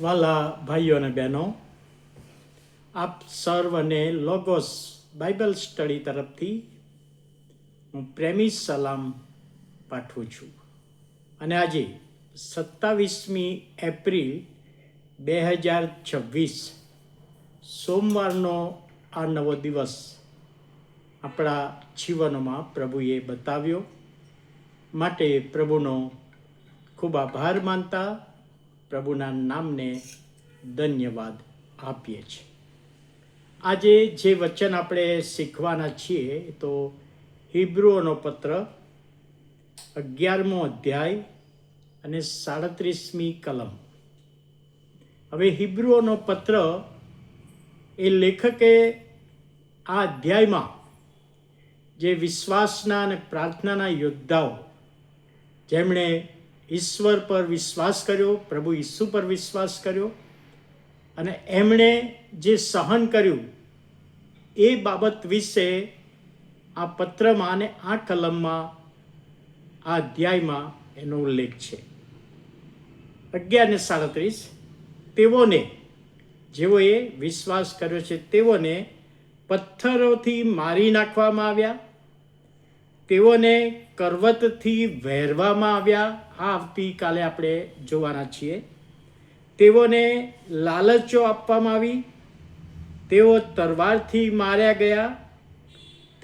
વાલા ભાઈઓ અને બહેનો, આપ સર્વને લોગોસ બાઇબલ સ્ટડી તરફથી હું પ્રેમી સલામ પાઠવું છું. અને આજે 27મી એપ્રિલ 2026 સોમવારનો આ નવો દિવસ આપણા જીવનમાં પ્રભુએ બતાવ્યો, માટે પ્રભુનો ખૂબ આભાર માનતા પ્રભુના નામને ધન્યવાદ આપીએ છીએ. આજે જે વચન આપણે શીખવાના છીએ તો હિબ્રુઓનો પત્ર 11મો અધ્યાય અને 37મી કલમ. હવે હિબ્રુઓનો પત્ર એ લેખકે આ અધ્યાયમાં જે વિશ્વાસના અને પ્રાર્થનાના યોદ્ધાઓ જેમણે ઈશ્વર પર વિશ્વાસ કર્યો, પ્રભુ ઈસુ પર વિશ્વાસ કર્યો અને એમણે જે સહન કર્યું એ બાબત વિશે આ પત્રમાં અને આ કલમમાં, આ અધ્યાયમાં એનો ઉલ્લેખ છે. 11:37 તેઓને, જેઓએ વિશ્વાસ કર્યો છે તેઓને પથ્થરોથી મારી નાખવામાં આવ્યા, તેઓને કરવતથી વહેરવામાં આવ્યા. આ આવતીકાલે આપણે જોવાના છીએ. તેઓને લાલચો આપવામાં આવી, તેઓ તલવારથી માર્યા ગયા,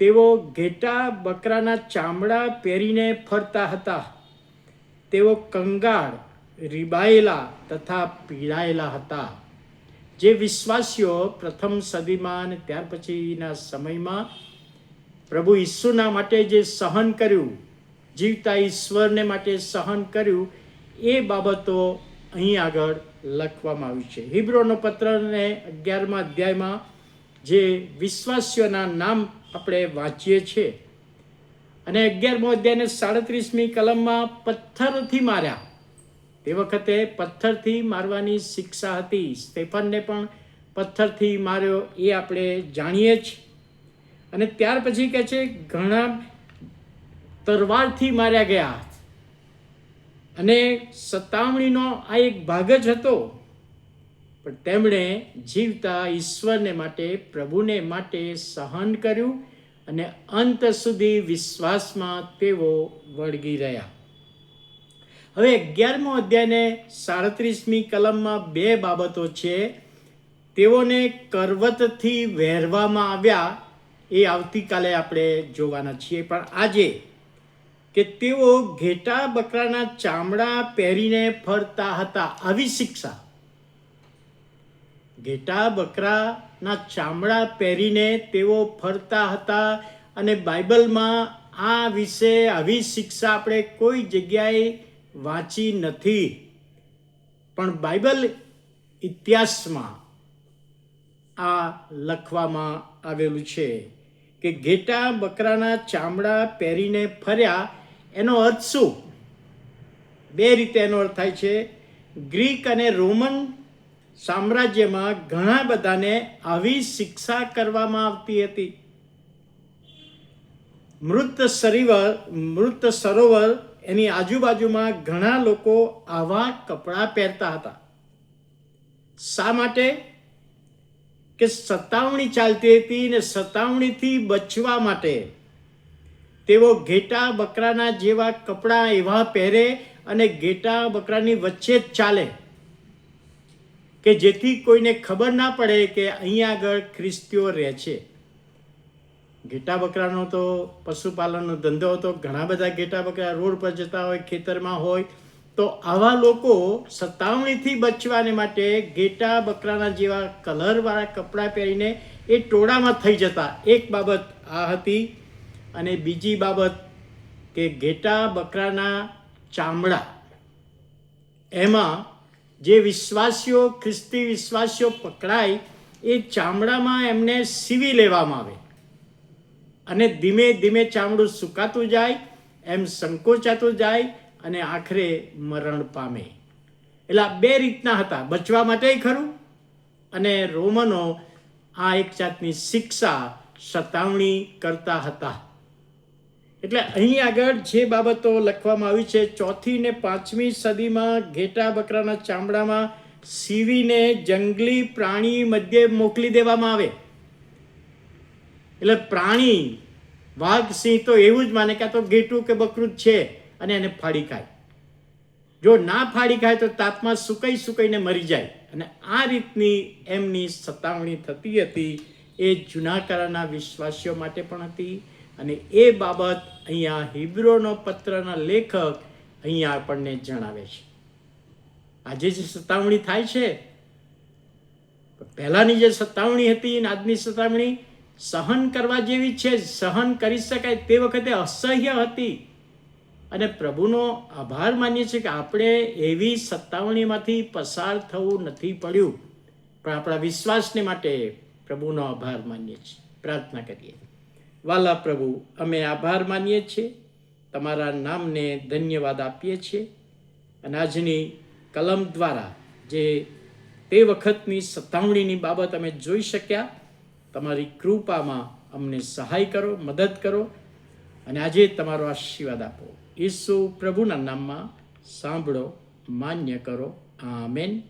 તેઓ ઘેટા બકરાના ચામડા પહેરીને ફરતા હતા, તેઓ કંગાળ, રીબાયેલા તથા પીડાયેલા હતા. જે વિશ્વાસીઓ પ્રથમ સદીમાં અને ત્યાર પછીના સમયમાં પ્રભુ ઈસુના માટે જે સહન કર્યું, જીવતા ઈશ્વરને માટે સહન કર્યું, એ બાબતો અહીં આગળ લખવામાં આવ્યું છે. હિબ્રુઓનો પત્રને 11મા અધ્યાયમાં જે વિશ્વાસીઓના નામ આપણે વાંચીએ છીએ અને 11મો અધ્યાયને 37મી કલમમાં પથ્થરથી માર્યા. તે વખતે પથ્થરથી મારવાની શિક્ષા હતી. સ્ટેફનને પણ પથ્થરથી માર્યો એ આપણે જાણીએ છીએ. અને ત્યાર પછી કહે છે ઘણા તલવારથી માર્યા ગયા. અને સતાવણીનો આ એક ભાગ જ હતો, પણ તેમણે જીવતા ઈશ્વરને માટે, પ્રભુને માટે સહન કર્યું અને અંત સુધી વિશ્વાસમાં તેઓ વળગી રહ્યા. હવે 11મો અધ્યાયને 37મી કલમમાં બે બાબતો છે. તેઓને કરવતથી વહેરવામાં આવ્યા, એ આવતીકાલે આપણે જોવાના છીએ. પણ આજે કે તેઓ ઘેટા બકરાના ચામડા પહેરીને ફરતા હતા. આવી શિક્ષા, ઘેટા બકરાના ચામડા પહેરીને તેઓ ફરતા હતા. અને બાઇબલમાં આ વિશે આવી શિક્ષા આપણે કોઈ જગ્યાએ વાંચી નથી, પણ બાઇબલ ઇતિહાસમાં આ લખવામાં આવેલું છે કે ઘેટા બકરાના ચામડા પહેરીને ફર્યા. એનો અર્થ શું? બે રીતે એનો અર્થ થાય છે. ગ્રીક અને રોમન સામ્રાજ્યમાં ઘણા બધાને આવી શિક્ષા કરવામાં આવતી હતી. મૃત સરોવર એની આજુબાજુમાં ઘણા લોકો આવા કપડાં પહેરતા હતા. શા માટે? કે સતાવણી ચાલતી હતી ને સતાવણીથી બચવા માટે તેઓ ઘેટા બકરાના જેવા કપડાં એવા પહેરે અને ઘેટા બકરાની વચ્ચે જ ચાલે, કે જેથી કોઈને ખબર ના પડે કે અહીંયા આગળ ખ્રિસ્તીઓ રહે છે. ઘેટા બકરાનો તો પશુપાલનનો ધંધો હતો. ઘણા બધા ઘેટા બકરા રોડ પર જતા હોય, ખેતરમાં હોય, તો આવા લોકો સતાવણીથી બચવાને માટે ઘેટા બકરાના જેવા કલરવાળા કપડાં પહેરીને એ ટોળામાં થઈ જતા. એક બાબત આ હતી. અને બીજી બાબત કે ઘેટા બકરાના ચામડા, એમાં જે વિશ્વાસીઓ, ખ્રિસ્તી વિશ્વાસીઓ પકડાય, એ ચામડામાં એમને સીવી લેવામાં આવે અને ધીમે ધીમે ચામડું સુકાતું જાય, એમ સંકોચાતું જાય અને આખરે મરણ પામે. એટલે આ બે રીતના હતા, બચવા માટે ખરું, અને રોમનો આ એક જાતની શિક્ષા, સતાવણી કરતા હતા. એટલે અહીં આગળ જે બાબતો લખવામાં આવી છે, 4મી ને 5મી સદીમાં ઘેટા બકરાના ચામડામાં સીવીને જંગલી પ્રાણી મધ્યે મોકલી દેવામાં આવે. એટલે પ્રાણી વાઘ સિંહ તો એવું જ માને કે આ તો ઘેટું કે બકરું જ છે અને એને ફાડી ખાય. જો ના ફાડી ખાય તો તાપમાં સુકાઈને મરી જાય. અને આ રીતની એમની સતાવણી થતી હતી. એ જૂના કરારના વિશ્વાસીઓ માટે પણ હતી. અને એ બાબત અહીંયા હિબ્રોનો પત્રના લેખક અહીંયા આપણને જણાવે છે. આજે જે સતાવણી થાય છે, પહેલાની જે સતાવણી હતી અને આજની સતાવણી સહન કરવા જેવી છે, સહન કરી શકાય. તે વખતે અસહ્ય હતી. અને પ્રભુનો આભાર માનીએ છીએ કે આપણે એવી સતાવણીમાંથી પસાર થવું નથી પડ્યું. પણ આપણા વિશ્વાસને માટે પ્રભુનો આભાર માનીએ છીએ. પ્રાર્થના કરીએ. વાલા પ્રભુ, અમે આભાર માનીએ છીએ, તમારા નામને ધન્યવાદ આપીએ છીએ. અને આજની કલમ દ્વારા જે તે વખતની સતાવણીની બાબત અમે જોઈ શક્યા, તમારી કૃપામાં અમને સહાય કરો, મદદ કરો અને આજે તમારો આશીર્વાદ આપો. ઈસુ પ્રભુના નામમાં સાંભળો, માન્ય કરો. આમેન.